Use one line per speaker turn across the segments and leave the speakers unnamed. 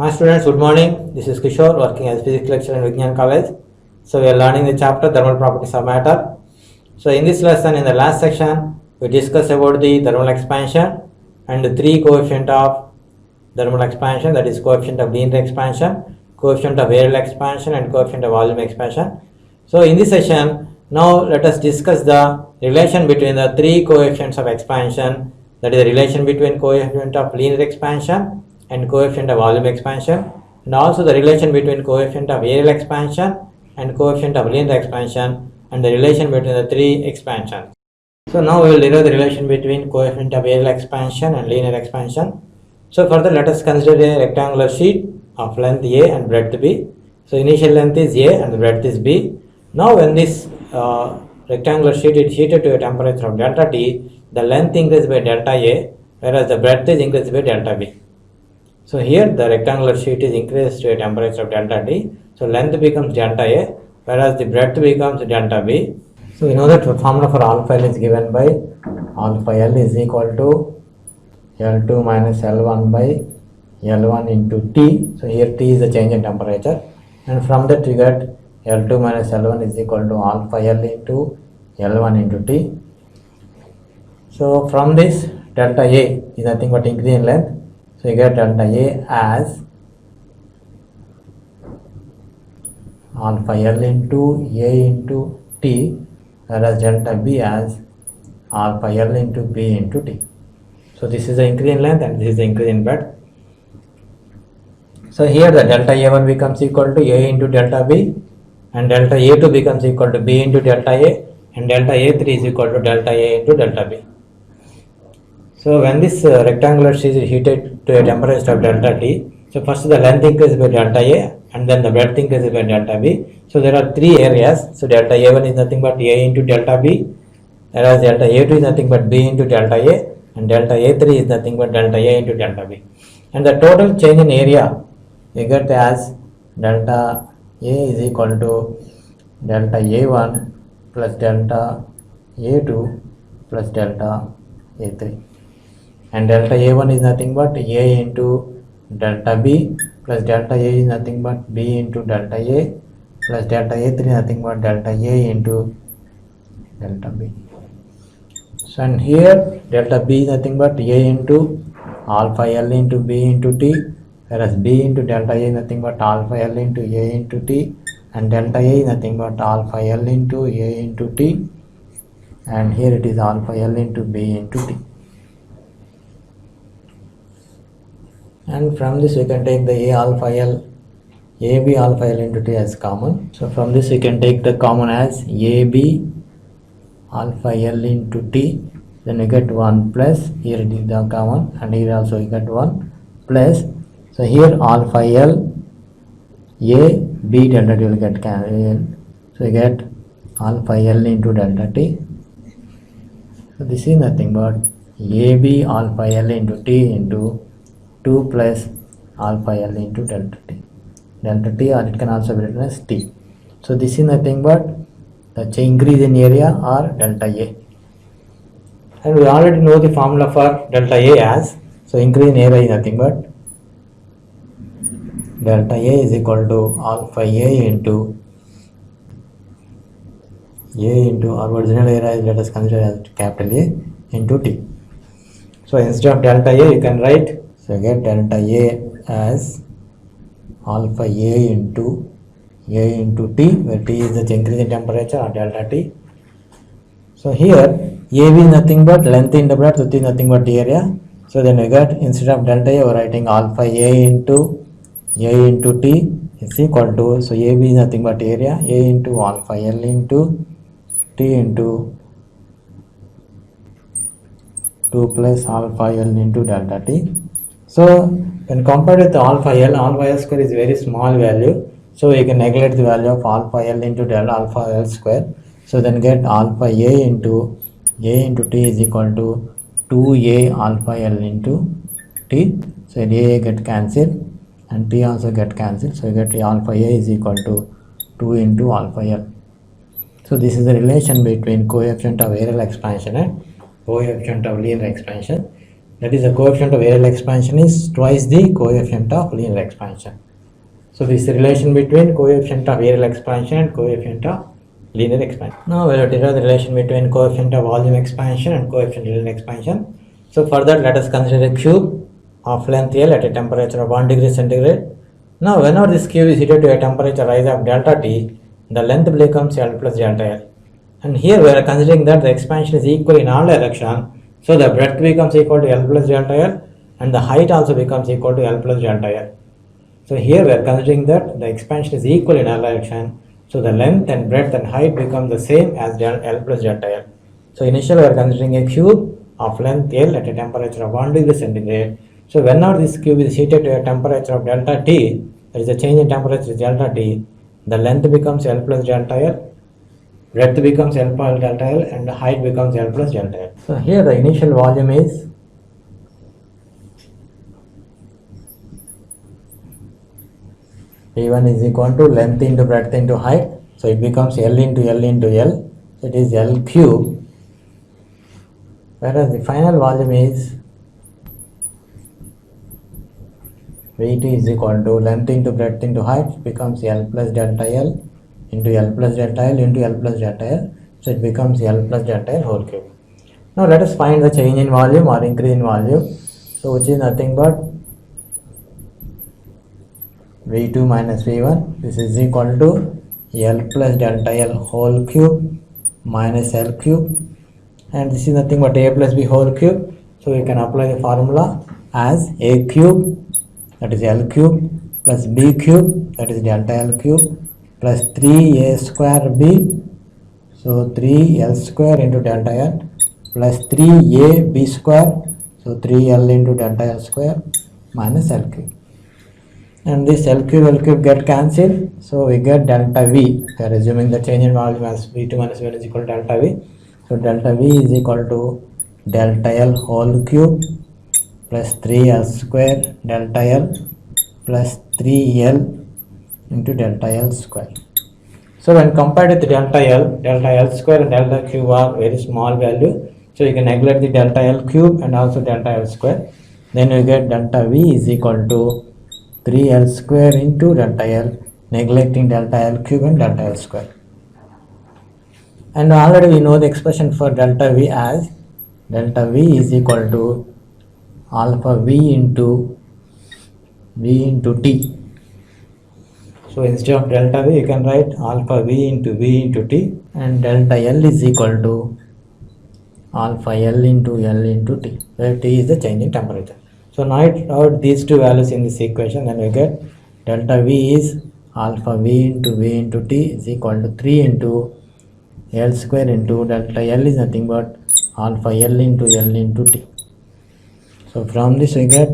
Hi students, good morning. This is Kishore working as physics lecturer in Vigyan College. So we are learning the chapter thermal properties of matter. So in this lesson, in the last section, we discussed about the thermal expansion and the three coefficient of thermal expansion, that is coefficient of linear expansion, coefficient of aerial expansion and coefficient of volume expansion. So in this session, now let us discuss the relation between the three coefficients of expansion, that is the relation between coefficient of linear expansion and coefficient of volume expansion, and also the relation between coefficient of aerial expansion and coefficient of linear expansion, and the relation between the three expansions. So now we will derive the relation between coefficient of aerial expansion and linear expansion. So further, let us consider a rectangular sheet of length A and breadth B. So initial length is A and the breadth is B. Now when this rectangular sheet is heated to a temperature of delta T, the length increases by delta A, whereas the breadth is increased by delta B. So here the rectangular sheet is increased to a temperature of delta T. So length becomes delta A, whereas the breadth becomes delta B. So we know that the formula for alpha L is given by alpha L is equal to L2 minus L1 by L1 into T. So here T is the change in temperature, and from that we get L2 minus L1 is equal to alpha L into L1 into T. So from this, delta A is nothing but increase in length. So you get delta A as alpha L into A into T, whereas delta B as alpha L into B into T. So this is the increase in length and this is the increase in breadth. So here the delta A1 becomes equal to A into delta B, and delta A2 becomes equal to B into delta A, and delta A3 is equal to delta A into delta B. So when this rectangular sheet is heated to a temperature of delta T, so first the length increases by delta A and then the breadth increases by delta B. So there are three areas. So delta A1 is nothing but A into delta B, whereas delta A2 is nothing but B into delta A, and delta A3 is nothing but delta A into delta B. And the total change in area we get as delta A is equal to delta A1 plus delta A2 plus delta A3. And delta A1 is nothing but A into delta B plus delta A is nothing but B into delta A plus delta A3 nothing but delta A into delta B. So and here delta B is nothing but A into alpha L into B into T, whereas B into delta A is nothing but alpha L into A into T, and delta A is nothing but alpha L into A into T, and here it is alpha L into B into T. And from this we can take the A alpha L, AB alpha L into T as common. So from this we can take the common as AB alpha L into T. Then we get 1 plus, here it is the common, and here also we get 1 plus. So here alpha L, A, B delta T will get cancelled. So we get alpha L into delta T. So this is nothing but AB alpha L into T into 2 plus alpha L into delta T. Delta T, or it can also be written as T. So this is nothing but the increase in area or delta A. And we already know the formula for delta A as, so increase in area is nothing but delta A is equal to alpha A into our original area is, let us consider as capital A into T. So instead of delta A you can write, so you get delta A as alpha A into T, where T is the increase in temperature or delta T. So here AB is nothing but length into breadth, which is nothing but the area. So then we get, instead of delta A we are writing alpha A into T is equal to, so AB is nothing but area, A into alpha L into T into 2 plus alpha L into delta T. So when compared with alpha L square is very small value, so we can neglect the value of alpha L into delta alpha L square. So then get alpha A into T is equal to 2A alpha L into T. So A get cancelled and T also get cancelled. So you get alpha A is equal to 2 into alpha L. So this is the relation between coefficient of aerial expansion and coefficient of linear expansion. that is the coefficient of areal expansion is twice the coefficient of linear expansion. So this is the relation between coefficient of areal expansion and coefficient of linear expansion. Now we will derive the relation between coefficient of volume expansion and coefficient of linear expansion. So for that, let us consider a cube of length L at a temperature of 1 degree centigrade. Now whenever this cube is heated to a temperature rise of delta T, the length becomes L plus delta L. And here we are considering that the expansion is equal in all directions. So the breadth becomes equal to L plus delta L and the height also becomes equal to L plus delta L. So here we are considering that the expansion is equal in all directions. So the length and breadth and height become the same as L plus delta L. So initially we are considering a cube of length L at a temperature of 1 degree centigrade. So whenever this cube is heated to a temperature of delta T, there is a change in temperature delta T, the length becomes L plus delta L, breadth becomes L plus delta L, and the height becomes L plus delta L. So here the initial volume is V1 is equal to length into breadth into height. So it becomes L into L into L. So it is L cube. Whereas the final volume is V2 is equal to length into breadth into height, becomes L plus delta L into L plus delta L into L plus delta L. So it becomes L plus delta L whole cube. Now let us find the change in volume or increase in volume. So which is nothing but V2 minus V1. This is equal to L plus delta L whole cube minus L cube. And this is nothing but A plus B whole cube. So we can apply the formula as A cube, that is L cube, plus B cube, that is delta L cube, plus 3A square B, so 3L square into delta L, plus 3A B square, so 3L into delta L square, minus L cube. And this L cube get cancelled, so we get delta V. We are assuming the change in volume as V2 minus V1 is equal to delta V. So delta V is equal to delta L whole cube plus 3L square delta L plus 3L into delta L square. So when compared with delta L square and delta cube are very small value. So you can neglect the delta L cube and also delta L square. Then you get delta V is equal to 3L square into delta L, neglecting delta L cube and delta L square. And already we know the expression for delta V as delta V is equal to alpha V into T. So instead of delta V, you can write alpha V into T, and delta L is equal to alpha L into T, where T is the change in temperature. So now out these two values in this equation, then we get delta V is alpha V into T is equal to 3 into L square into delta L is nothing but alpha L into T. So from this we get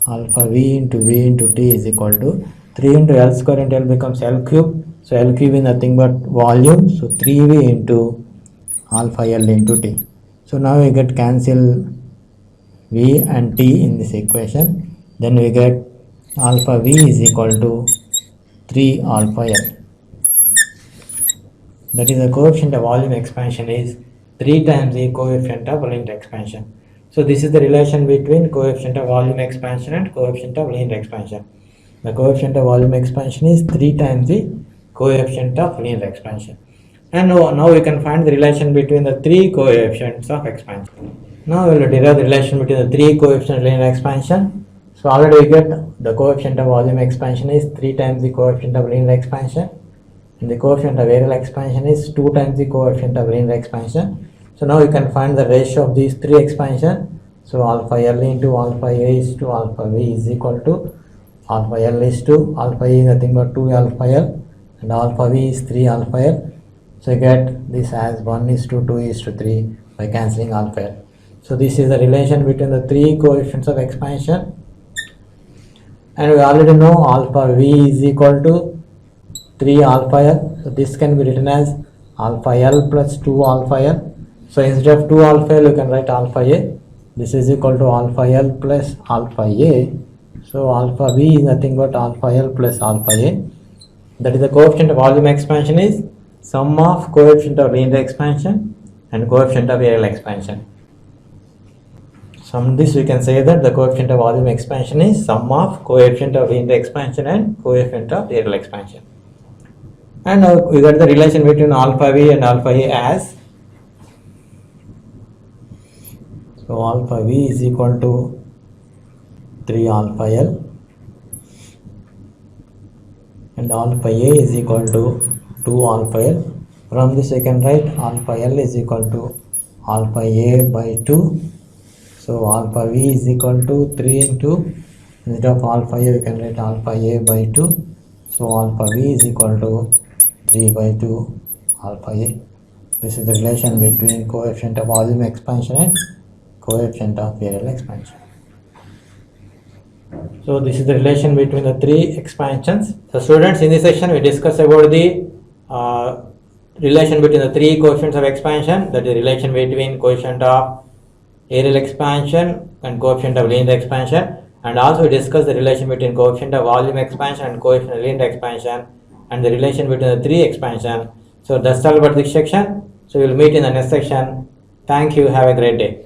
alpha V into T is equal to 3 into L square into L becomes L cube. So L cube is nothing but volume. So 3V into alpha L into T. So now we get cancel V and T in this equation. Then we get alpha V is equal to 3 alpha L. That is the coefficient of volume expansion is 3 times the coefficient of linear expansion. So this is the relation between coefficient of volume expansion and coefficient of linear expansion. The coefficient of volume expansion is 3 times the coefficient of linear expansion. And now we can find the relation between the 3 coefficients of expansion. Now we will derive the relation between the 3 coefficients of linear expansion. So already we get the coefficient of volume expansion is 3 times the coefficient of linear expansion. And the coefficient of areal expansion is 2 times the coefficient of linear expansion. So now we can find the ratio of these 3 expansion. So alpha L into alpha A is to alpha V is equal to alpha L is to alpha A is nothing but 2 alpha L and alpha V is 3 alpha L. So you get this as 1 is to 2 is to 3 by cancelling alpha L. So this is the relation between the 3 coefficients of expansion. And we already know alpha V is equal to 3 alpha L. So this can be written as alpha L plus 2 alpha L. So instead of 2 alpha L, you can write alpha A. This is equal to alpha L plus alpha A. So alpha V is nothing but alpha L plus alpha A. That is the coefficient of volume expansion is sum of coefficient of linear expansion and coefficient of areal expansion. From this we can say that the coefficient of volume expansion is sum of coefficient of linear expansion and coefficient of aerial expansion. And now we got the relation between alpha V and alpha A as, so alpha V is equal to 3 alpha L and alpha A is equal to 2 alpha L. From this I can write alpha L is equal to alpha A by 2. So alpha V is equal to 3 into, instead of alpha A we can write alpha A by 2. So alpha V is equal to 3 by 2 alpha A. This is the relation between coefficient of volume expansion and coefficient of aerial expansion. So this is the relation between the three expansions. So students, in this section we discuss about the relation between the three coefficients of expansion, that is relation between coefficient of aerial expansion and coefficient of linear expansion, and also we discuss the relation between coefficient of volume expansion and coefficient of linear expansion and the relation between the three expansion. So that's all about this section. So we will meet in the next section. Thank you. Have a great day.